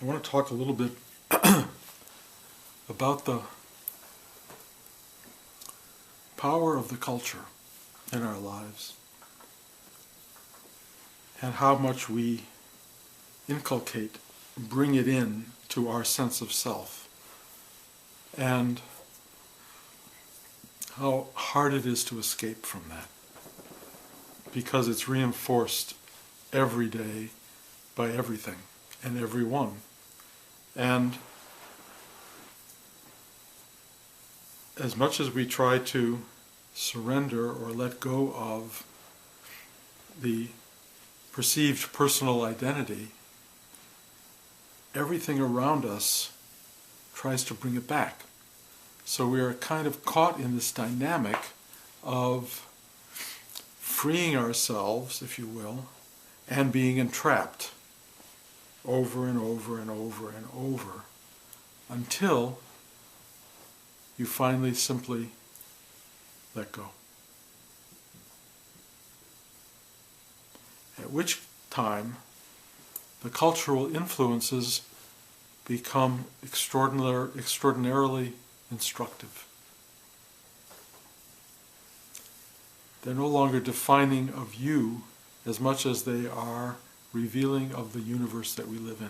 I want to talk a little bit about the power of the culture in our lives and how much we inculcate, bring it in to our sense of self, and how hard it is to escape from that, because it's reinforced every day by everything and everyone. And as much as we try to surrender or let go of the perceived personal identity, everything around us tries to bring it back. So we are kind of caught in this dynamic of freeing ourselves, if you will, and being entrapped over and over and over and over until you finally simply let go. At which time the cultural influences become extraordinarily instructive. They're no longer defining of you as much as they are revealing of the universe that we live in.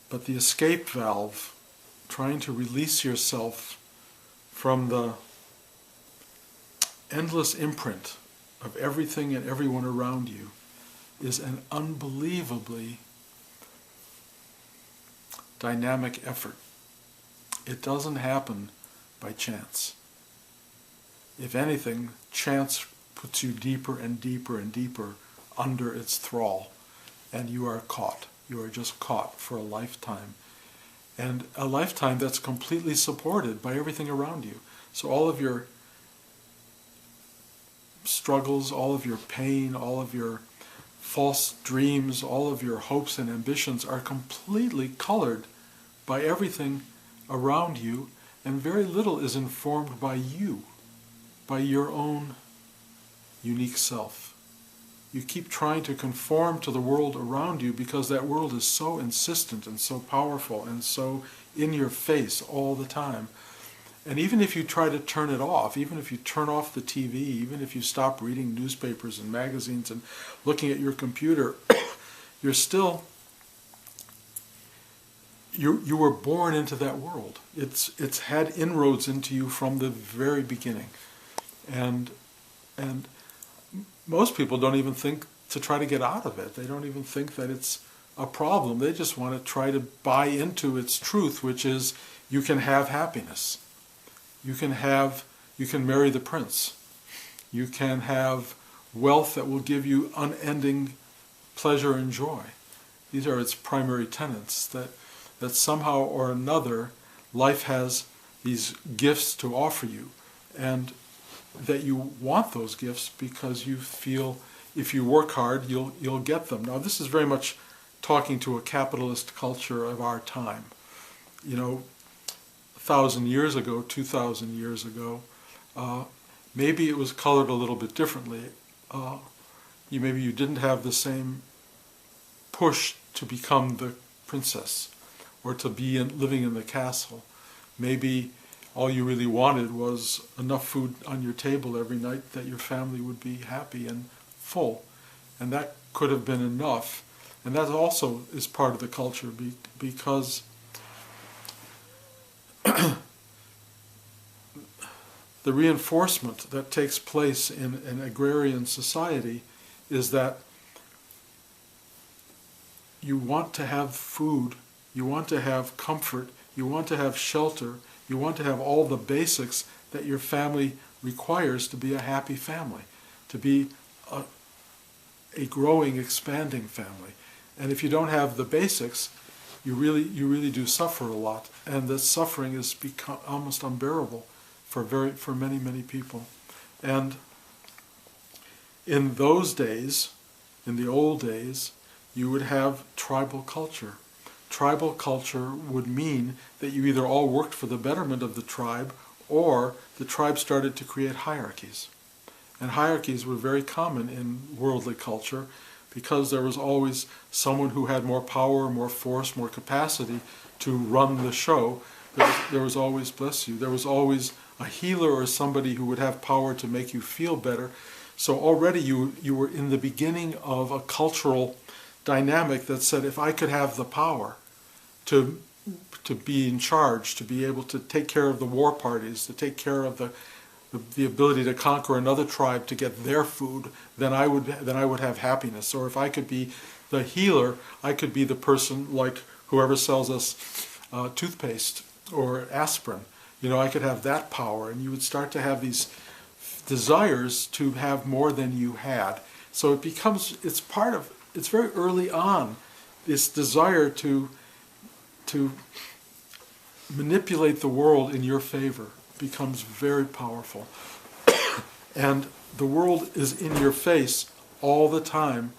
But the escape valve, trying to release yourself from the endless imprint of everything and everyone around you, is an unbelievably dynamic effort. It doesn't happen by chance. If anything, chance puts you deeper and deeper and deeper under its thrall, and you are caught. You are just caught for a lifetime. And a lifetime that's completely supported by everything around you. So all of your struggles, all of your pain, all of your false dreams, all of your hopes and ambitions are completely colored by everything around you, and very little is informed by you, by your own unique self. You keep trying to conform to the world around you because that world is so insistent and so powerful and so in your face all the time. And even if you try to turn it off, even if you turn off the TV, even if you stop reading newspapers and magazines and looking at your computer, you're still, you were born into that world. It's had inroads into you from the very beginning. And most people don't even think to try to get out of it. They don't even think that it's a problem. They just want to try to buy into its truth, which is you can have happiness. You can marry the prince. You can have wealth that will give you unending pleasure and joy. These are its primary tenets, that somehow or another life has these gifts to offer you, and that you want those gifts because you feel if you work hard you'll get them. Now this is very much talking to a capitalist culture of our time. 1,000 years ago, 2,000 years ago, maybe it was colored a little bit differently. Maybe you didn't have the same push to become the princess or to be living in the castle. Maybe all you really wanted was enough food on your table every night that your family would be happy and full. And that could have been enough. And that also is part of the culture because the reinforcement that takes place in an agrarian society is that you want to have food, you want to have comfort, you want to have shelter, you want to have all the basics that your family requires to be a happy family, to be a growing, expanding family. And if you don't have the basics, you really do suffer a lot, and the suffering has become almost unbearable for many, many people. And in those days, in the old days, you would have tribal culture. Tribal culture would mean that you either all worked for the betterment of the tribe, or the tribe started to create hierarchies. And hierarchies were very common in worldly culture because there was always someone who had more power, more force, more capacity to run the show. There was always, bless you, there was always a healer or somebody who would have power to make you feel better. So already you were in the beginning of a cultural dynamic that said, if I could have the power to be in charge, to be able to take care of the war parties, to take care of the ability to conquer another tribe to get their food, then I would have happiness. Or if I could be the healer, I could be the person like whoever sells us toothpaste or aspirin. I could have that power, and you would start to have these desires to have more than you had. So it's very early on, this desire to manipulate the world in your favor becomes very powerful. And the world is in your face all the time,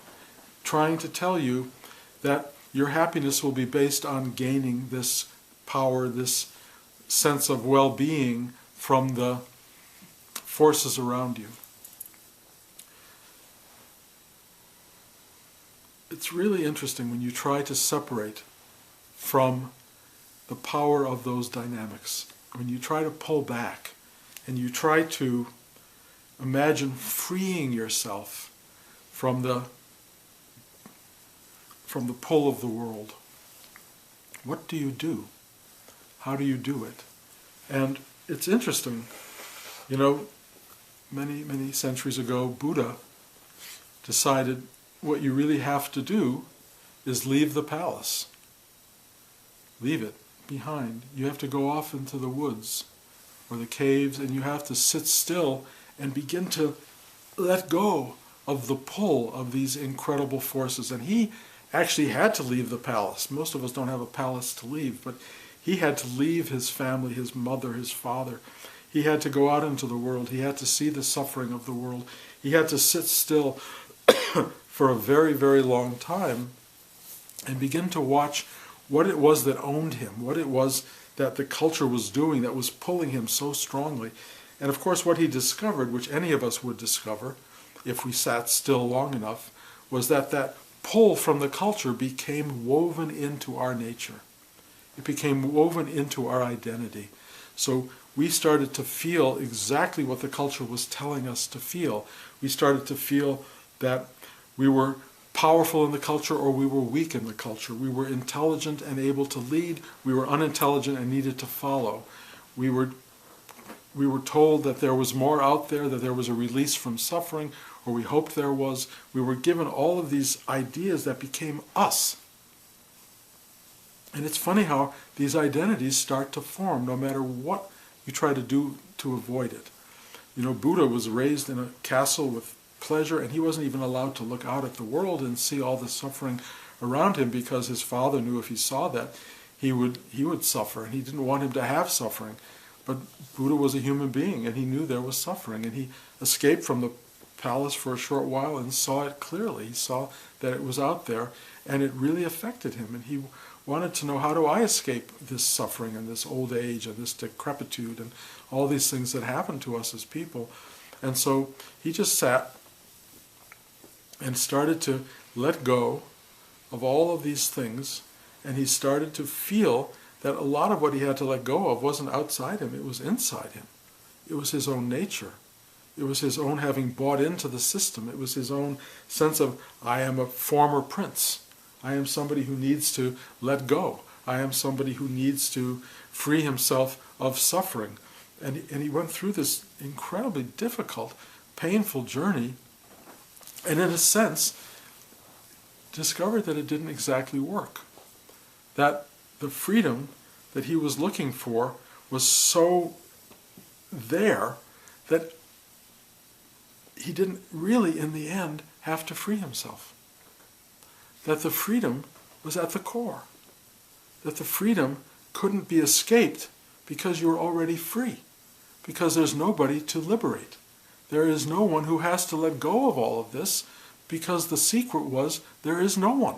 trying to tell you that your happiness will be based on gaining this power, this sense of well-being from the forces around you. It's really interesting when you try to separate from the power of those dynamics. When you try to pull back and you try to imagine freeing yourself from the pull of the world. What do you do? How do you do it? And it's interesting, many, many centuries ago, Buddha decided what you really have to do is leave the palace. Leave it behind. You have to go off into the woods or the caves, and you have to sit still and begin to let go of the pull of these incredible forces. And he actually had to leave the palace. Most of us don't have a palace to leave, but he had to leave his family, his mother, his father. He had to go out into the world. He had to see the suffering of the world. He had to sit still for a very, very long time and begin to watch what it was that owned him, what it was that the culture was doing that was pulling him so strongly. And of course what he discovered, which any of us would discover if we sat still long enough, was that pull from the culture became woven into our nature. It became woven into our identity. So we started to feel exactly what the culture was telling us to feel. We started to feel that we were powerful in the culture or we were weak in the culture. We were intelligent and able to lead. We were unintelligent and needed to follow. We were told that there was more out there, that there was a release from suffering, or we hoped there was. We were given all of these ideas that became us. And it's funny how these identities start to form no matter what you try to do to avoid it. Buddha was raised in a castle with pleasure, and he wasn't even allowed to look out at the world and see all the suffering around him because his father knew if he saw that, he would suffer, and he didn't want him to have suffering. But Buddha was a human being, and he knew there was suffering, and he escaped from the palace for a short while and saw it clearly. He saw that it was out there, and it really affected him, and he wanted to know, how do I escape this suffering and this old age and this decrepitude and all these things that happen to us as people? And so he just sat and started to let go of all of these things, and he started to feel that a lot of what he had to let go of wasn't outside him, it was inside him. It was his own nature. It was his own having bought into the system. It was his own sense of, I am a former prince. I am somebody who needs to let go. I am somebody who needs to free himself of suffering. And he went through this incredibly difficult, painful journey, and in a sense, discovered that it didn't exactly work. That the freedom that he was looking for was so there that he didn't really, in the end, have to free himself. That the freedom was at the core. That the freedom couldn't be escaped because you were already free. Because there's nobody to liberate. There is no one who has to let go of all of this, because the secret was there is no one.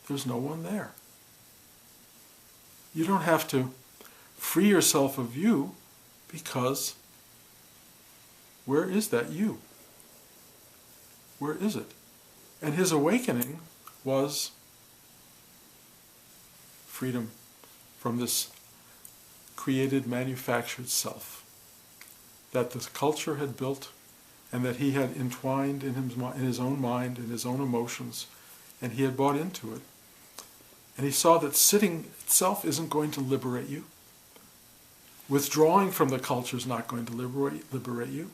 There's no one there. You don't have to free yourself of you, because Where is that you? Where is it? And his awakening was freedom from this created, manufactured self that the culture had built and that he had entwined in his own mind, in his own emotions, and he had bought into it. And he saw that sitting itself isn't going to liberate you. Withdrawing from the culture is not going to liberate you.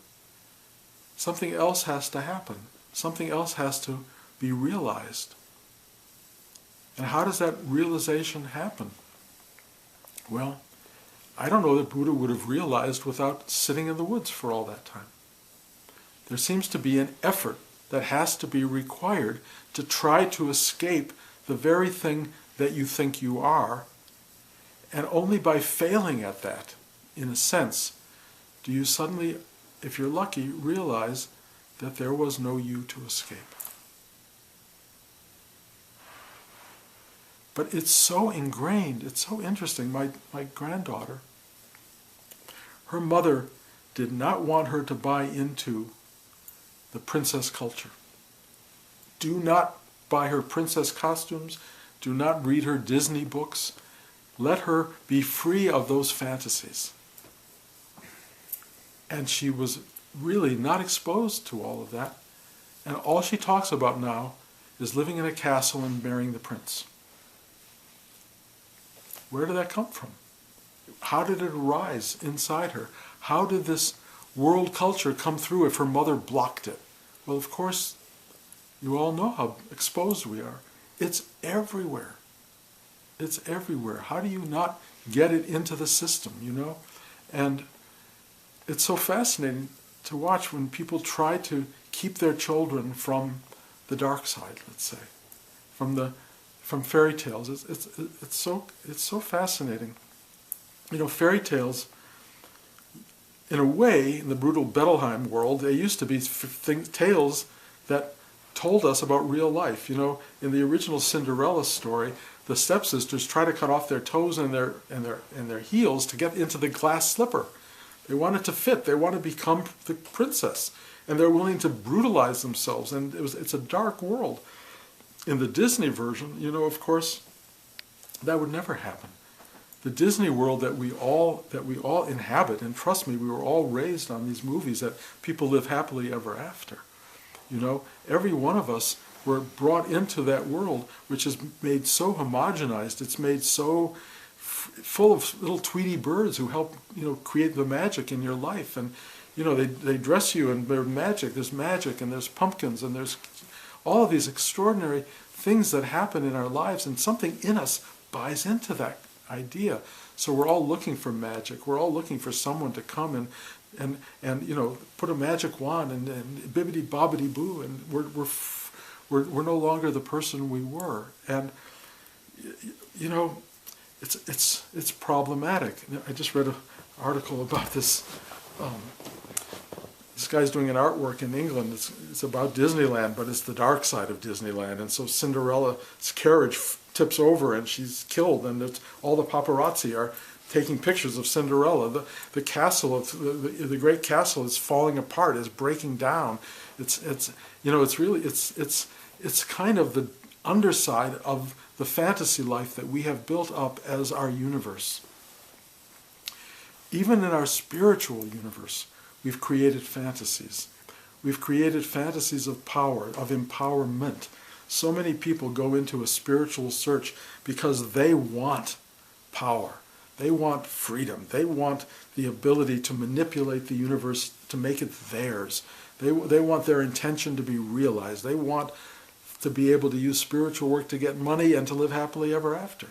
Something else has to happen. Something else has to be realized. And how does that realization happen? Well, I don't know that Buddha would have realized without sitting in the woods for all that time. There seems to be an effort that has to be required to try to escape the very thing that you think you are, and only by failing at that, in a sense, do you suddenly, if you're lucky, realize that there was no you to escape. But it's so ingrained, it's so interesting. My granddaughter, her mother did not want her to buy into the princess culture. Do not buy her princess costumes. Do not read her Disney books. Let her be free of those fantasies. And she was really not exposed to all of that. And all she talks about now is living in a castle and marrying the prince. Where did that come from? How did it arise inside her? How did this world culture come through if her mother blocked it? Well, of course, you all know how exposed we are. It's everywhere. It's everywhere. How do you not get it into the system, you know? And it's so fascinating to watch when people try to keep their children from the dark side, let's say, from fairy tales. It's so fascinating. You know, fairy tales, in a way, in the brutal Bettelheim world, they used to be tales that told us about real life. You know, in the original Cinderella story, the stepsisters try to cut off their toes and their heels to get into the glass slipper. They want it to fit. They want to become the princess, and they're willing to brutalize themselves. And it's a dark world. In the Disney version, you know, of course, that would never happen. The Disney world that we all inhabit, and trust me, we were all raised on these movies that people live happily ever after. You know, every one of us were brought into that world, which is made so homogenized. It's made so full of little Tweety birds who help, you know, create the magic in your life. And, you know, they dress you and there's magic and there's pumpkins and there's all of these extraordinary things that happen in our lives, and something in us buys into that idea. So we're all looking for magic. We're all looking for someone to come and you know, put a magic wand and bibbidi bobbidi boo, and we're no longer the person we were. And you know, it's problematic. I just read an article about this. This guy's doing an artwork in England. It's about Disneyland, but it's the dark side of Disneyland. And so Cinderella's carriage tips over and she's killed, and all the paparazzi are taking pictures of Cinderella. The castle of the great castle is falling apart, is breaking down. It's you know, it's kind of the underside of the fantasy life that we have built up as our universe. Even in our spiritual universe, we've created fantasies. We've created fantasies of power, of empowerment. So many people go into a spiritual search because they want power. They want freedom. They want the ability to manipulate the universe to make it theirs. They want their intention to be realized. They want to be able to use spiritual work to get money and to live happily ever after.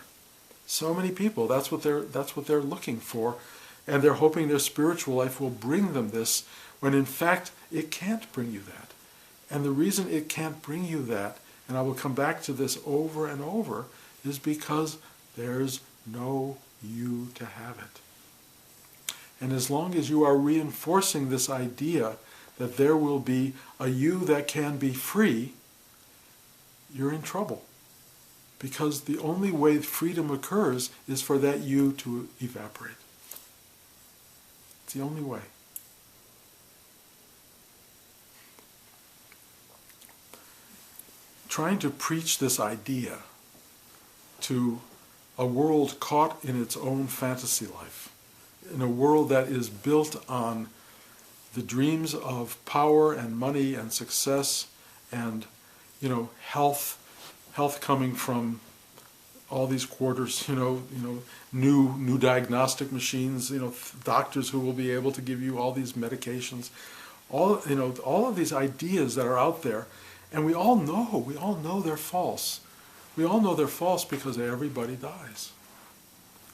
So many people, that's what they're looking for, and they're hoping their spiritual life will bring them this, when in fact it can't bring you that. And the reason it can't bring you that, and I will come back to this over and over, is because there's no you to have it. And as long as you are reinforcing this idea that there will be a you that can be free, you're in trouble. Because the only way freedom occurs is for that you to evaporate. It's the only way. trying to preach this idea to a world caught in its own fantasy life, in a world that is built on the dreams of power and money and success and, health coming from all these quarters, new diagnostic machines, doctors who will be able to give you all these medications, all of these ideas that are out there, and we all know they're false. We all know they're false because everybody dies.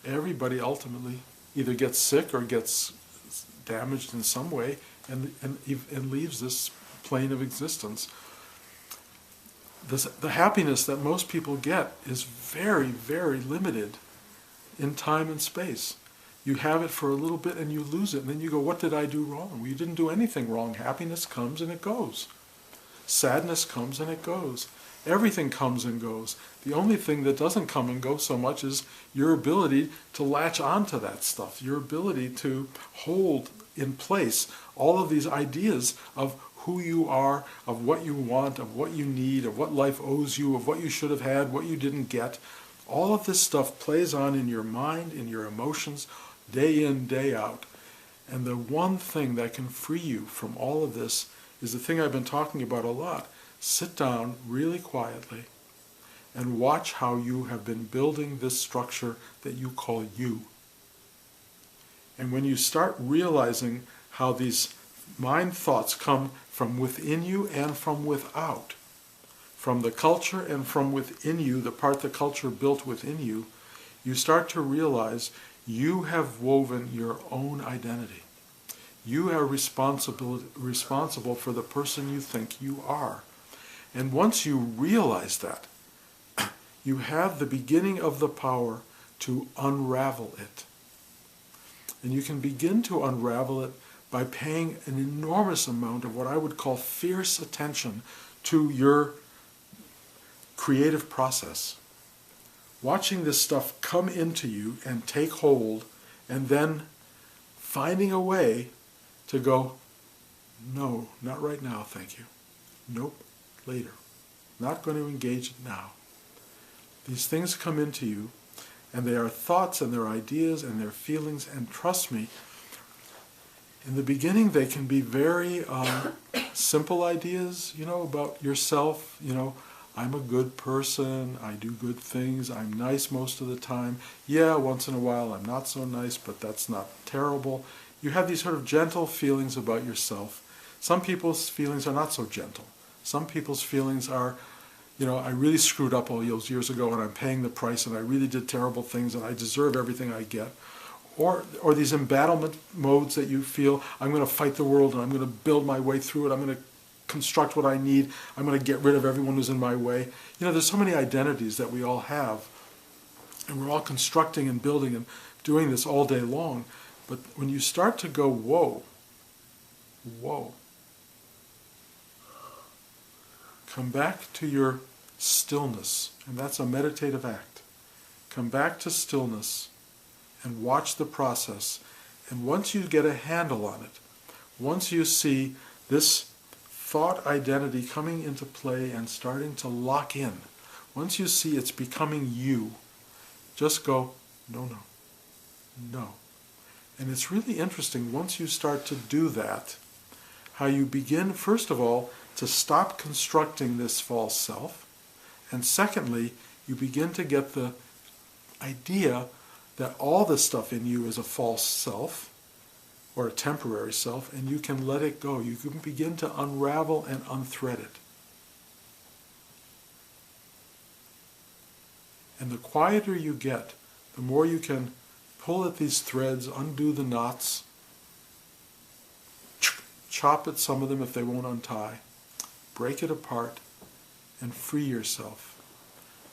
Everybody ultimately either gets sick or gets damaged in some way and leaves this plane of existence. The happiness that most people get is very, very limited in time and space. You have it for a little bit and you lose it, and then you go, what did I do wrong? Well, you didn't do anything wrong. Happiness comes and it goes. Sadness comes and it goes. Everything comes and goes. The only thing that doesn't come and go so much is your ability to latch onto that stuff, your ability to hold in place all of these ideas of who you are, of what you want, of what you need, of what life owes you, of what you should have had, what you didn't get. All of this stuff plays on in your mind, in your emotions, day in, day out. And the one thing that can free you from all of this is the thing I've been talking about a lot. Sit down really quietly and watch how you have been building this structure that you call you. And when you start realizing how these mind thoughts come from within you and from without, from the culture and from within you, the part the culture built within you, you start to realize you have woven your own identity. You are responsible for the person you think you are. And once you realize that, you have the beginning of the power to unravel it. And you can begin to unravel it by paying an enormous amount of what I would call fierce attention to your creative process. Watching this stuff come into you and take hold, and then finding a way to go, no, not right now, thank you. Nope, later. Not going to engage it now. These things come into you, and they are thoughts and they're ideas and they're feelings, and trust me, in the beginning they can be very simple ideas, about yourself, I'm a good person, I do good things, I'm nice most of the time. Yeah, once in a while I'm not so nice, but that's not terrible. You have these sort of gentle feelings about yourself. Some people's feelings are not so gentle. Some people's feelings are, I really screwed up all those years ago and I'm paying the price and I really did terrible things and I deserve everything I get. Or these embattlement modes that you feel, I'm going to fight the world and I'm going to build my way through it, I'm going to construct what I need, I'm going to get rid of everyone who's in my way. There's so many identities that we all have, and we're all constructing and building and doing this all day long. But when you start to go, whoa, come back to your stillness, and that's a meditative act. Come back to stillness and watch the process. And once you get a handle on it, once you see this thought identity coming into play and starting to lock in, once you see it's becoming you, just go, no. And it's really interesting once you start to do that, how you begin, first of all, to stop constructing this false self, and secondly, you begin to get the idea that all the stuff in you is a false self, or a temporary self, and you can let it go. You can begin to unravel and unthread it. And the quieter you get, the more you can pull at these threads, undo the knots, chop at some of them if they won't untie, break it apart, and free yourself.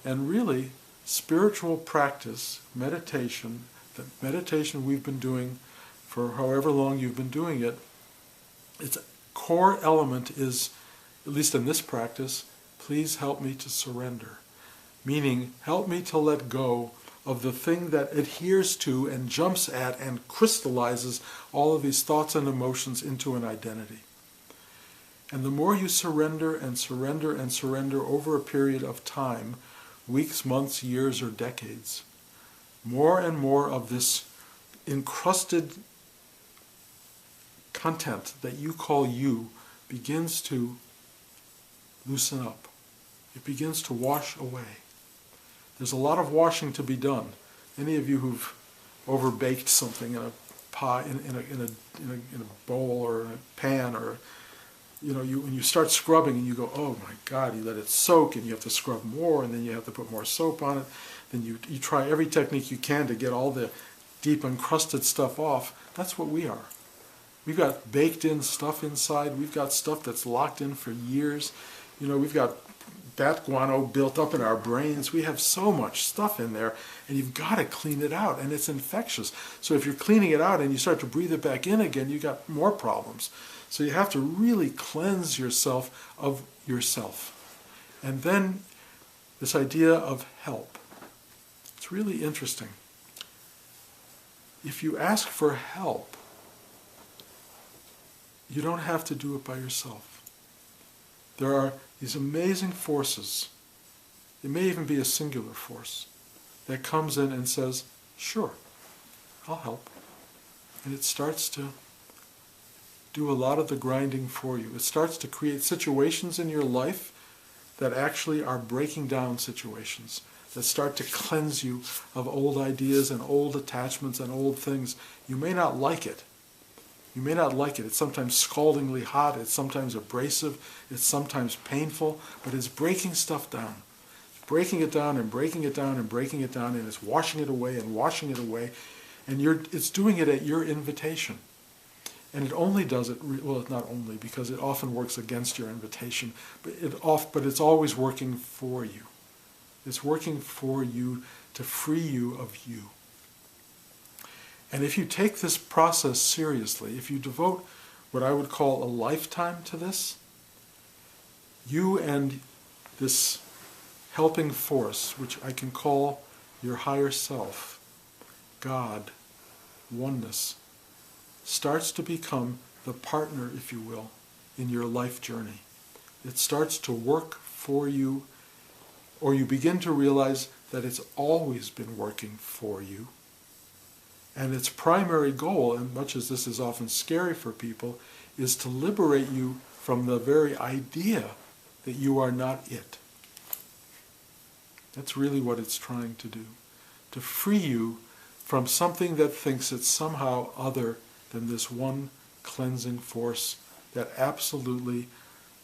And really, spiritual practice, meditation, the meditation we've been doing for however long you've been doing it, its core element is, at least in this practice, please help me to surrender. Meaning, help me to let go of the thing that adheres to and jumps at and crystallizes all of these thoughts and emotions into an identity. And the more you surrender and surrender and surrender over a period of time, weeks, months, years, or decades, more and more of this encrusted content that you call you begins to loosen up. It begins to wash away. There's a lot of washing to be done. Any of you who've overbaked something in a pie, in a bowl or in a pan, or when you start scrubbing and you go, oh my God, you let it soak and you have to scrub more and then you have to put more soap on it. Then you try every technique you can to get all the deep encrusted stuff off. That's what we are. We've got baked in stuff inside. We've got stuff that's locked in for years. We've got bat guano built up in our brains. We have so much stuff in there, and you've got to clean it out, and it's infectious. So if you're cleaning it out and you start to breathe it back in again, you got more problems. So you have to really cleanse yourself of yourself. And then this idea of help. It's really interesting. If you ask for help, you don't have to do it by yourself. There are these amazing forces, it may even be a singular force, that comes in and says, sure, I'll help. And it starts to do a lot of the grinding for you. It starts to create situations in your life that actually are breaking down situations, that start to cleanse you of old ideas and old attachments and old things. You may not like it. You may not like it. It's sometimes scaldingly hot. It's sometimes abrasive. It's sometimes painful. But it's breaking stuff down. It's breaking it down and breaking it down and breaking it down, and it's washing it away and washing it away. And it's doing it at your invitation. And it only does it, well, not only, because it often works against your invitation, but it's always working for you. It's working for you to free you of you. And if you take this process seriously, if you devote what I would call a lifetime to this, you and this helping force, which I can call your higher self, God, oneness, starts to become the partner, if you will, in your life journey. It starts to work for you, or you begin to realize that it's always been working for you. And its primary goal, and much as this is often scary for people, is to liberate you from the very idea that you are not it. That's really what it's trying to do. To free you from something that thinks it's somehow other than this one cleansing force that absolutely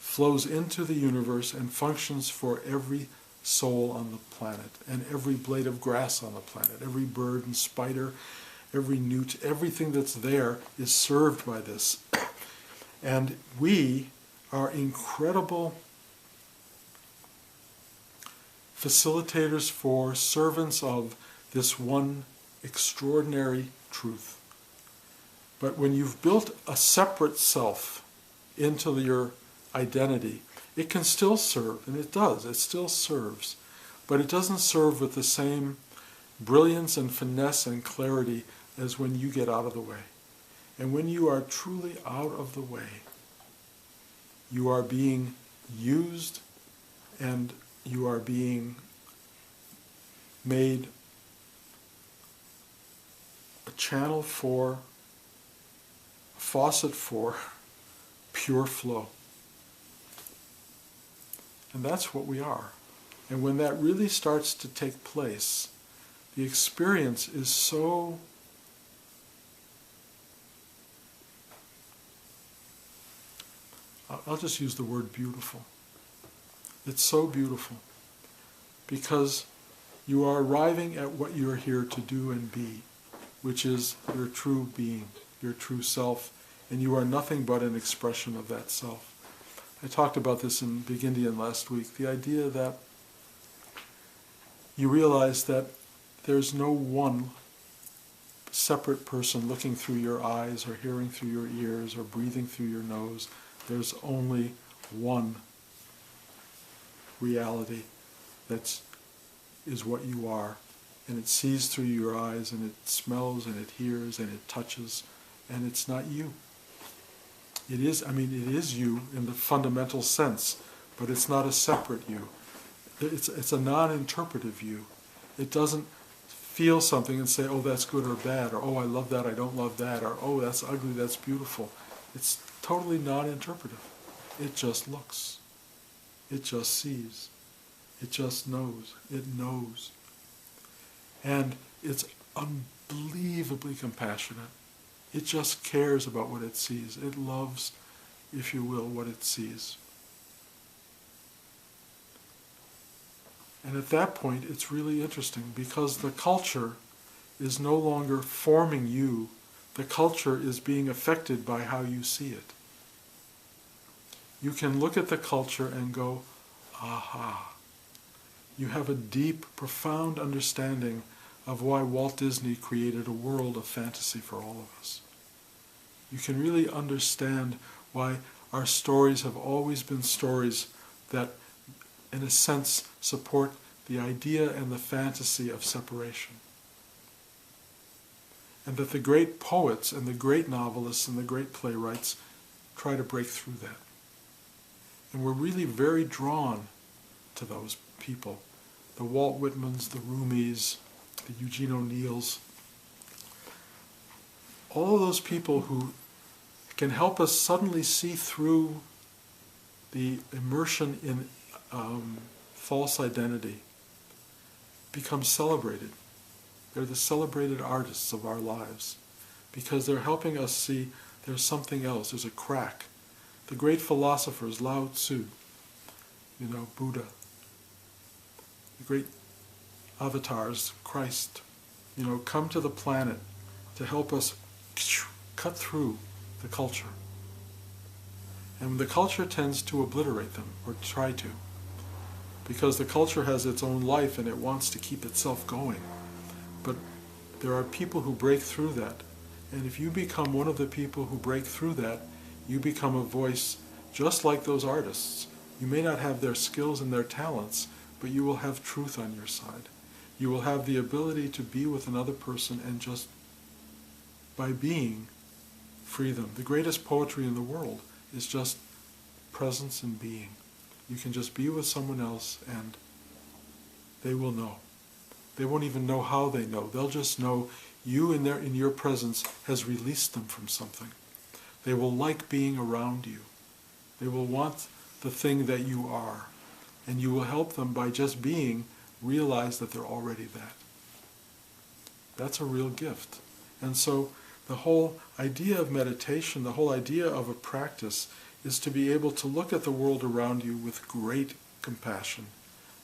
flows into the universe and functions for every soul on the planet, and every blade of grass on the planet, every bird and spider, every newt, everything that's there is served by this. And we are incredible facilitators for servants of this one extraordinary truth. But when you've built a separate self into your identity, it can still serve, and it does, it still serves. But it doesn't serve with the same brilliance and finesse and clarity as when you get out of the way. And when you are truly out of the way, you are being used and you are being made a channel for, a faucet for pure flow. And that's what we are. And when that really starts to take place, the experience is so I'll just use the word beautiful. It's so beautiful because you are arriving at what you're here to do and be, which is your true being, your true self, and you are nothing but an expression of that self. I talked about this in Big Indian last week, the idea that you realize that there's no one separate person looking through your eyes or hearing through your ears or breathing through your nose. There's only one reality that is what you are, and it sees through your eyes, and it smells, and it hears, and it touches, and it's not you. It is, I mean, it is you in the fundamental sense, but it's not a separate you. It's a non-interpretive you. It doesn't feel something and say, oh, that's good or bad, or oh, I love that, I don't love that, or oh, that's ugly, that's beautiful. It's totally non-interpretive. It just looks. It just sees. It just knows. It knows. And it's unbelievably compassionate. It just cares about what it sees. It loves, if you will, what it sees. And at that point, it's really interesting because the culture is no longer forming you. The culture is being affected by how you see it. You can look at the culture and go, aha. You have a deep, profound understanding of why Walt Disney created a world of fantasy for all of us. You can really understand why our stories have always been stories that, in a sense, support the idea and the fantasy of separation. And that the great poets and the great novelists and the great playwrights try to break through that. And we're really very drawn to those people. The Walt Whitmans, the Rumis, the Eugene O'Neills. All of those people who can help us suddenly see through the immersion in false identity, become celebrated. They're the celebrated artists of our lives because they're helping us see there's something else, there's a crack. The great philosophers, Lao Tzu, Buddha, the great avatars, Christ, come to the planet to help us cut through the culture. And the culture tends to obliterate them, or try to, because the culture has its own life and it wants to keep itself going. But there are people who break through that. And if you become one of the people who break through that, you become a voice just like those artists. You may not have their skills and their talents, but you will have truth on your side. You will have the ability to be with another person and just by being, free them. The greatest poetry in the world is just presence and being. You can just be with someone else and they will know. They won't even know how they know. They'll just know you in your presence has released them from something. They will like being around you. They will want the thing that you are. And you will help them by just being, realize that they're already that. That's a real gift. And so the whole idea of meditation, the whole idea of a practice is to be able to look at the world around you with great compassion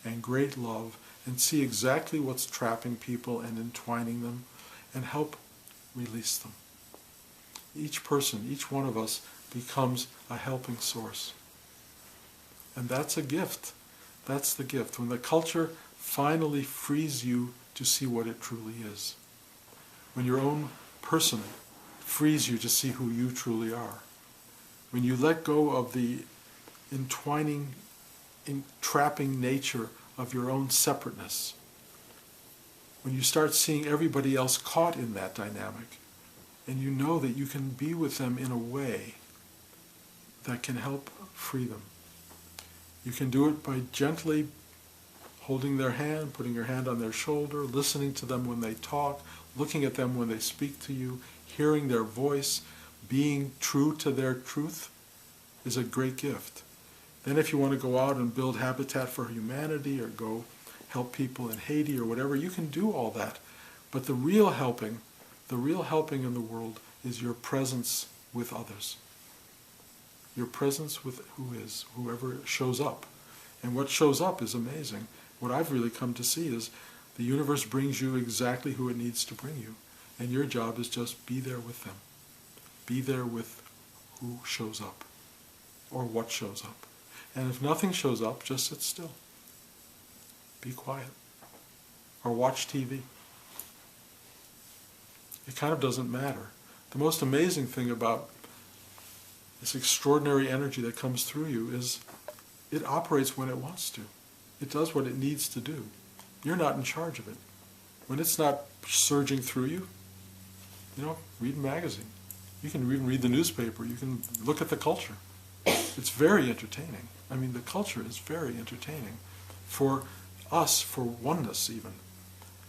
and great love and see exactly what's trapping people and entwining them and help release them. Each person, each one of us becomes a helping source. And that's a gift. That's the gift. When the culture finally frees you to see what it truly is. When your own person frees you to see who you truly are. When you let go of the entwining, entrapping nature of your own separateness. When you start seeing everybody else caught in that dynamic, and you know that you can be with them in a way that can help free them. You can do it by gently holding their hand, putting your hand on their shoulder, listening to them when they talk, looking at them when they speak to you, hearing their voice, being true to their truth is a great gift. Then if you want to go out and build Habitat for Humanity or go help people in Haiti or whatever, you can do all that. But the real helping in the world is your presence with others. Your presence with whoever shows up. And what shows up is amazing. What I've really come to see is the universe brings you exactly who it needs to bring you. And your job is just be there with them. Be there with who shows up. Or what shows up. And if nothing shows up, just sit still. Be quiet. Or watch TV. It kind of doesn't matter. The most amazing thing about this extraordinary energy that comes through you is it operates when it wants to. It does what it needs to do. You're not in charge of it. When it's not surging through you, read a magazine. You can even read the newspaper. You can look at the culture. It's very entertaining. I mean, the culture is very entertaining for us, for oneness even.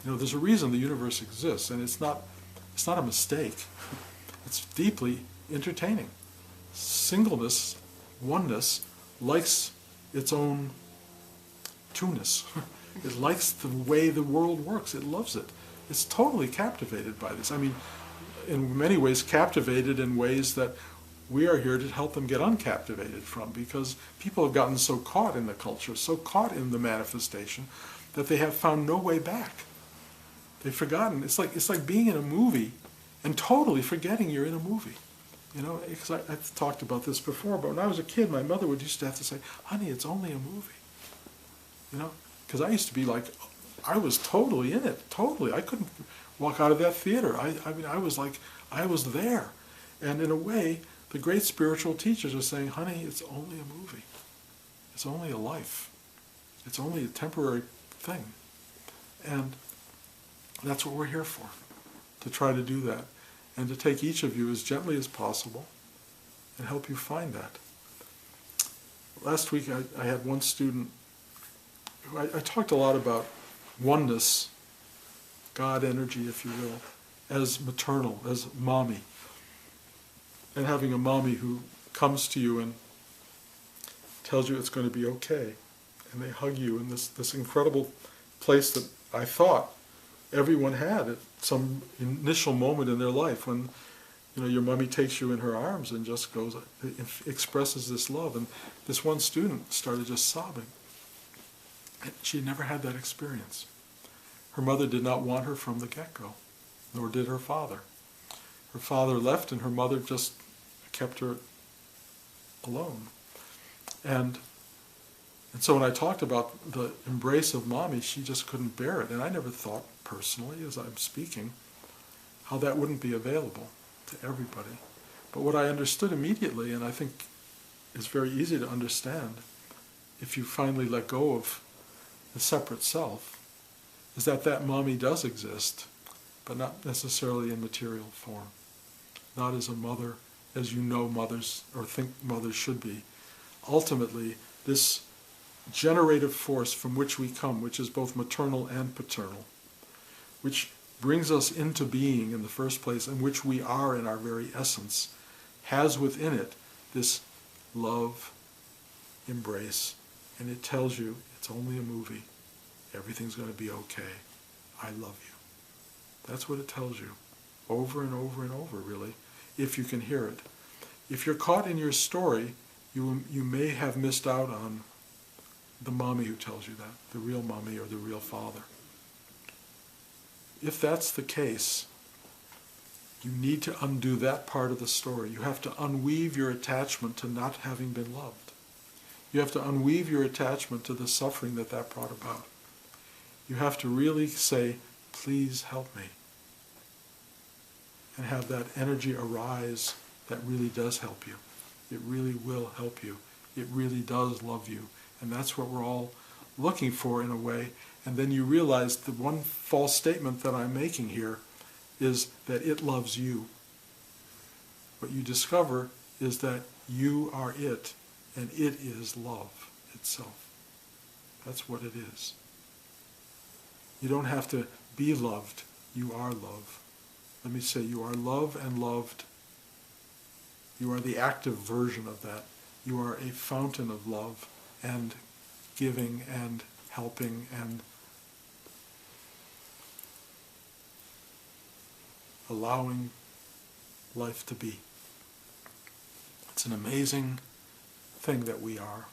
You know, there's a reason the universe exists, and it's not a mistake. It's deeply entertaining. Singleness, oneness, likes its own two-ness. It likes the way the world works. It loves it. It's totally captivated by this. I mean, in many ways captivated in ways that we are here to help them get uncaptivated from, because people have gotten so caught in the culture, so caught in the manifestation, that they have found no way back. They've forgotten. It's like being in a movie and totally forgetting you're in a movie. You know, because I've talked about this before, but when I was a kid, my mother used to have to say, "Honey, it's only a movie." You know, because I used to be like, I was totally in it, totally. I couldn't walk out of that theater. I mean, I was like, I was there. And in a way, the great spiritual teachers are saying, honey, it's only a movie. It's only a life. It's only a temporary thing. And that's what we're here for, to try to do that, and to take each of you as gently as possible and help you find that. Last week I had one student, I talked a lot about oneness, God energy, if you will, as maternal, as mommy, and having a mommy who comes to you and tells you it's going to be okay, and they hug you in this incredible place that I thought everyone had at some initial moment in their life, when, you know, your mommy takes you in her arms and just goes, expresses this love. And this one student started just sobbing. And she had never had that experience. Her mother did not want her from the get-go, nor did her father. Her father left, and her mother just kept her alone. And so when I talked about the embrace of mommy, she just couldn't bear it. And I never thought personally, as I'm speaking, how that wouldn't be available to everybody. But what I understood immediately, and I think is very easy to understand if you finally let go of the separate self, is that mommy does exist, but not necessarily in material form. Not as a mother, as you know mothers, or think mothers should be. Ultimately, this generative force from which we come, which is both maternal and paternal, which brings us into being in the first place, and which we are in our very essence, has within it this love, embrace, and it tells you it's only a movie. Everything's going to be okay. I love you. That's what it tells you, over and over and over, really, if you can hear it. If you're caught in your story, you may have missed out on the mommy who tells you that, the real mommy or the real father. If that's the case, you need to undo that part of the story. You have to unweave your attachment to not having been loved. You have to unweave your attachment to the suffering that brought about. You have to really say, please help me. And have that energy arise that really does help you. It really will help you. It really does love you. And that's what we're all looking for in a way. And then you realize the one false statement that I'm making here is that it loves you. What you discover is that you are it, and it is love itself. That's what it is. You don't have to be loved. You are love. Let me say, you are love and loved. You are the active version of that. You are a fountain of love and giving and helping and allowing life to be. It's an amazing thing that we are,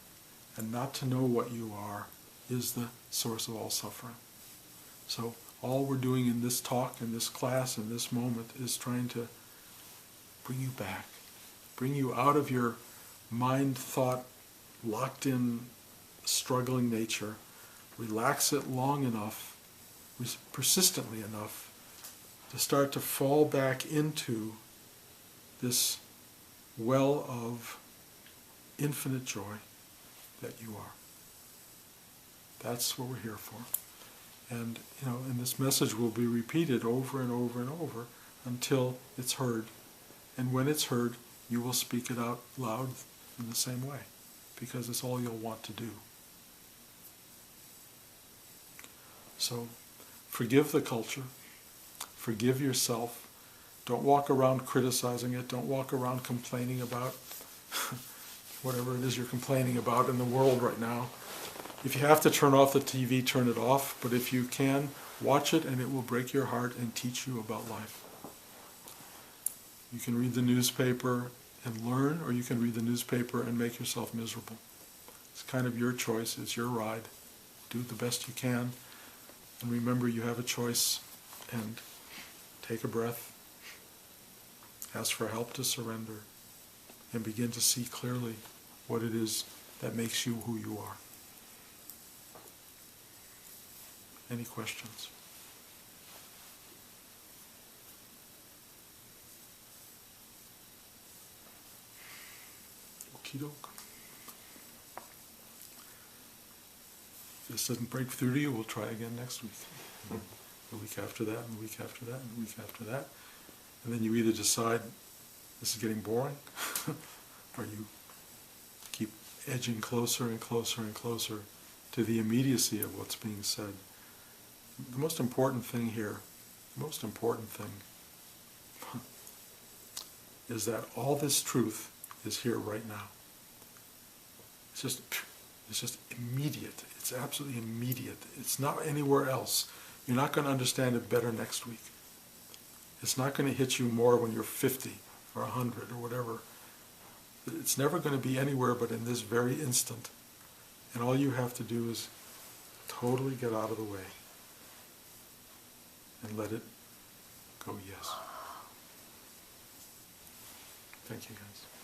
and not to know what you are is the source of all suffering. So all we're doing in this talk, in this class, in this moment, is trying to bring you back, bring you out of your mind, thought, locked in, struggling nature, relax it long enough, persistently enough, to start to fall back into this well of infinite joy that you are. That's what we're here for. And, and this message will be repeated over and over and over until it's heard And when it's heard, you will speak it out loud in the same way, because it's all you'll want to do. So, forgive the culture. Forgive yourself. Don't walk around criticizing it. Don't walk around complaining about whatever it is you're complaining about in the world right now. If you have to turn off the TV, turn it off. But if you can, watch it, and it will break your heart and teach you about life. You can read the newspaper and learn, or you can read the newspaper and make yourself miserable. It's kind of your choice. It's your ride. Do the best you can. And remember, you have a choice. And take a breath. Ask for help to surrender. And begin to see clearly what it is that makes you who you are. Any questions? Okie doke. If this doesn't break through to you, we'll try again next week. The week after that, and the week after that, and the week after that. And then you either decide this is getting boring, or you keep edging closer and closer and closer to the immediacy of what's being said. The most important thing here, the most important thing, is that all this truth is here right now. It's just immediate. It's absolutely immediate. It's not anywhere else. You're not going to understand it better next week. It's not going to hit you more when you're 50 or 100 or whatever. It's never going to be anywhere but in this very instant. And all you have to do is totally get out of the way and let it go yes. Thank you, guys.